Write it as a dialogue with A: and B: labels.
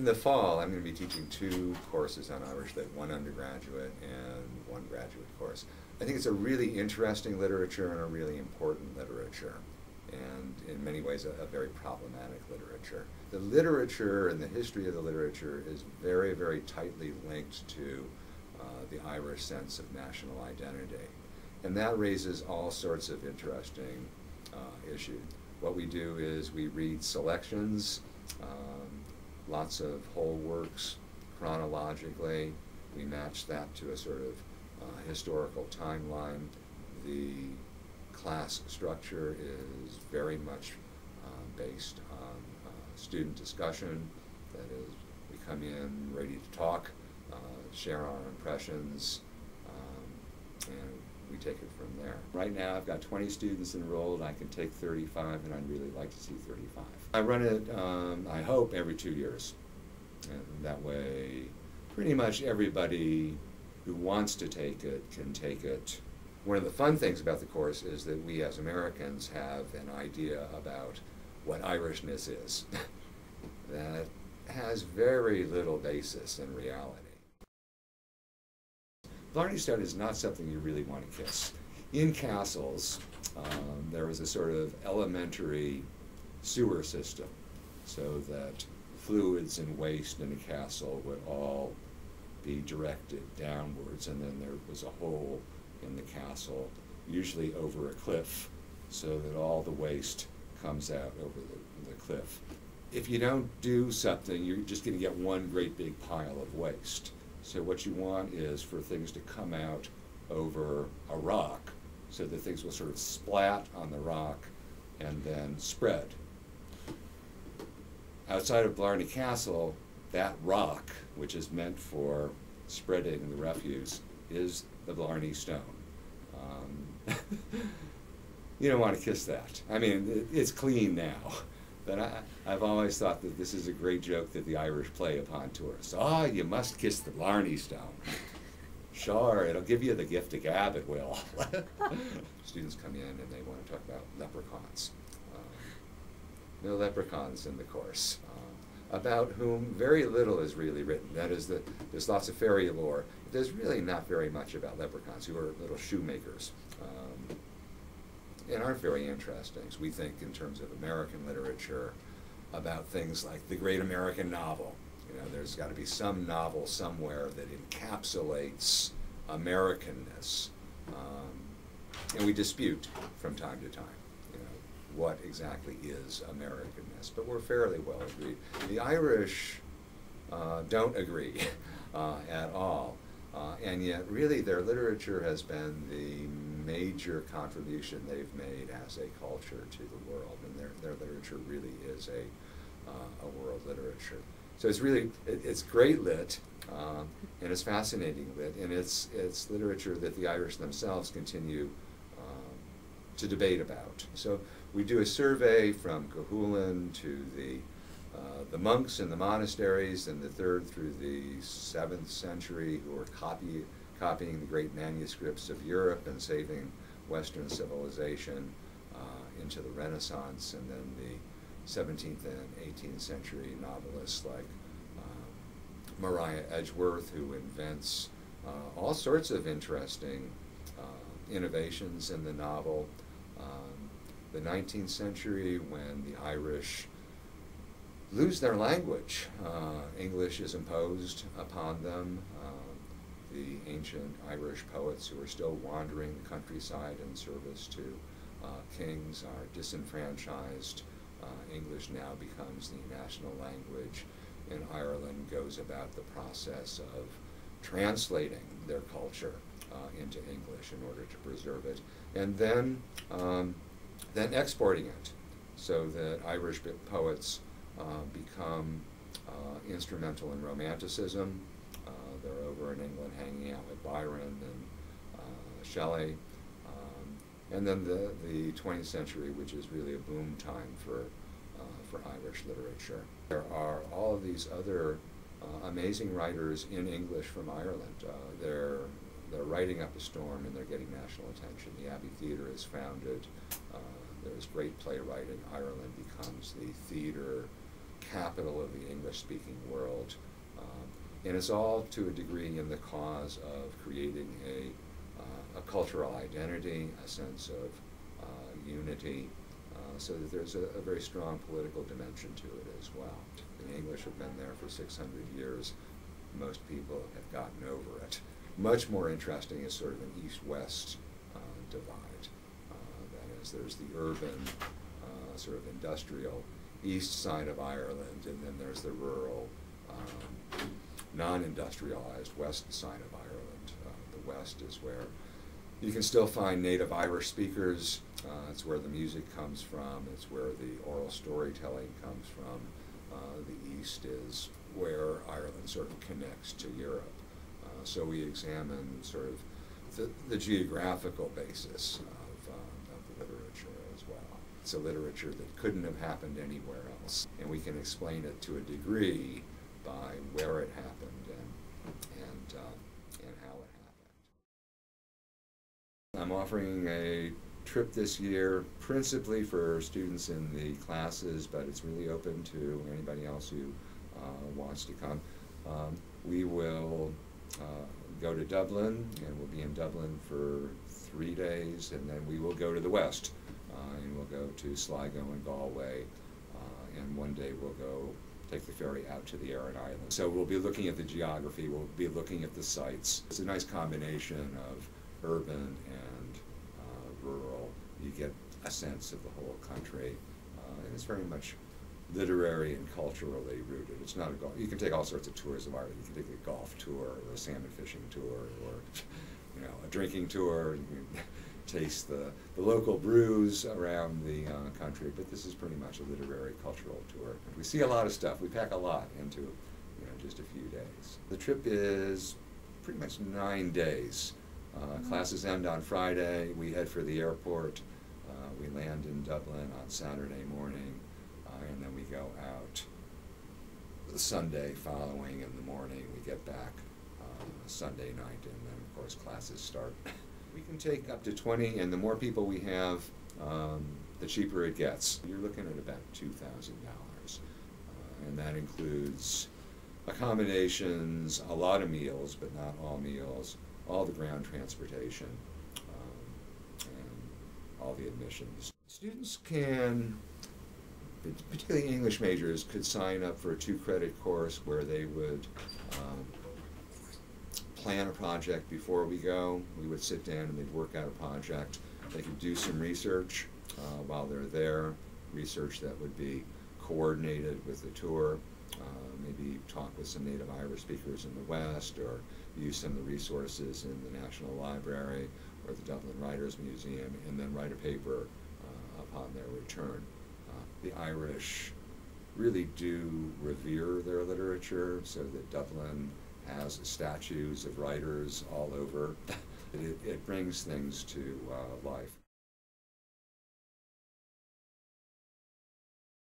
A: In the fall, I'm going to be teaching 2 courses on Irish Lit, one undergraduate and one graduate course. I think it's a really interesting literature and a really important literature, and in many ways a very problematic literature. The literature and the history of the literature is very, very tightly linked to the Irish sense of national identity. And that raises all sorts of interesting issues. What we do is we read selections, lots of whole works chronologically. We match that to a sort of historical timeline. The class structure is very much based on student discussion. That is, we come in ready to talk, share our impressions, and we take it from there. Right now I've got 20 students enrolled. I can take 35, and I'd really like to see 35. I run it, I hope, every 2 years. And that way, pretty much everybody who wants to take it can take it. One of the fun things about the course is that we as Americans have an idea about what Irishness is that has very little basis in reality. Blarney Stone is not something you really want to kiss. In castles, there was a sort of elementary sewer system so that fluids and waste in a castle would all be directed downwards, and then there was a hole in the castle, usually over a cliff, so that all the waste comes out over the cliff. If you don't do something, you're just going to get one great big pile of waste. So what you want is for things to come out over a rock so that things will sort of splat on the rock and then spread. Outside of Blarney Castle, that rock, which is meant for spreading the refuse, is the Blarney Stone. You don't want to kiss that. I mean, it's clean now. But I've always thought that this is a great joke that the Irish play upon tourists. Oh, you must kiss the Blarney Stone. Sure, it'll give you the gift of gab, it will. Students come in and they want to talk about leprechauns. No leprechauns in the course, about whom very little is really written. That is, that there's lots of fairy lore. But there's really not very much about leprechauns, who are little shoemakers. And aren't very interesting. So we think in terms of American literature about things like the great American novel. You know, there's got to be some novel somewhere that encapsulates Americanness. And we dispute from time to time, you know, what exactly is Americanness. But we're fairly well agreed. The Irish don't agree at all. And yet, really, their literature has been the major contribution they've made as a culture to the world, and their literature really is a world literature. So it's really, it's great lit, and it's fascinating lit, and it's literature that the Irish themselves continue to debate about. So we do a survey from Cahulan to the monks in the monasteries in the 3rd through the 7th century who were copying the great manuscripts of Europe and saving Western civilization into the Renaissance, and then the 17th and 18th century novelists like Maria Edgeworth, who invents all sorts of interesting innovations in the novel. The 19th century, when the Irish lose their language. English is imposed upon them. The ancient Irish poets who are still wandering the countryside in service to kings are disenfranchised. English now becomes the national language, and Ireland goes about the process of translating their culture into English in order to preserve it, and then exporting it, so that Irish poets become instrumental in Romanticism. They're over in England hanging out with Byron and Shelley. And then the 20th century, which is really a boom time for Irish literature. There are all of these other amazing writers in English from Ireland. They're writing up a storm, and they're getting national attention. The Abbey Theatre is founded. There's great playwriting. Ireland becomes the theatre capital of the English-speaking world. And it's all, to a degree, in the cause of creating a cultural identity, a sense of unity, so that there's a very strong political dimension to it as well. The English have been there for 600 years. Most people have gotten over it. Much more interesting is sort of an east-west divide. That is, there's the urban, sort of industrial east side of Ireland, and then there's the rural, non-industrialized west side of Ireland. The west is where you can still find native Irish speakers. It's where the music comes from. It's where the oral storytelling comes from. The east is where Ireland sort of connects to Europe. So we examine sort of the geographical basis of literature as well. It's a literature that couldn't have happened anywhere else, and we can explain it to a degree by where it happened and how it happened. I'm offering a trip this year principally for students in the classes, but it's really open to anybody else who wants to come. We will go to Dublin, and we'll be in Dublin for 3 days, and then we will go to the west, and we'll go to Sligo and Galway, and one day we'll go take the ferry out to the Aran Islands. So we'll be looking at the geography, we'll be looking at the sites. It's a nice combination of urban and rural. You get a sense of the whole country, and it's very much literary and culturally rooted. It's not a golf. You can take all sorts of tours of Ireland. You can take a golf tour, or a salmon fishing tour, or a drinking tour. You can taste the local brews around the country. But this is pretty much a literary cultural tour. We see a lot of stuff. We pack a lot into just a few days. The trip is pretty much 9 days. Classes end on Friday. We head for the airport. We land in Dublin on Saturday morning. And then we go out the Sunday following in the morning. We get back Sunday night, and then of course classes start. We can take up to 20, and the more people we have, the cheaper it gets. You're looking at about $2,000, and that includes accommodations, a lot of meals, but not all meals, all the ground transportation, and all the admissions. Students can, particularly English majors, could sign up for a 2-credit course where they would plan a project before we go. We would sit down and they'd work out a project. They could do some research while they're there, research that would be coordinated with the tour, maybe talk with some native Irish speakers in the West, or use some of the resources in the National Library or the Dublin Writers Museum, and then write a paper upon their return. The Irish really do revere their literature, so that Dublin has statues of writers all over. It brings things to life.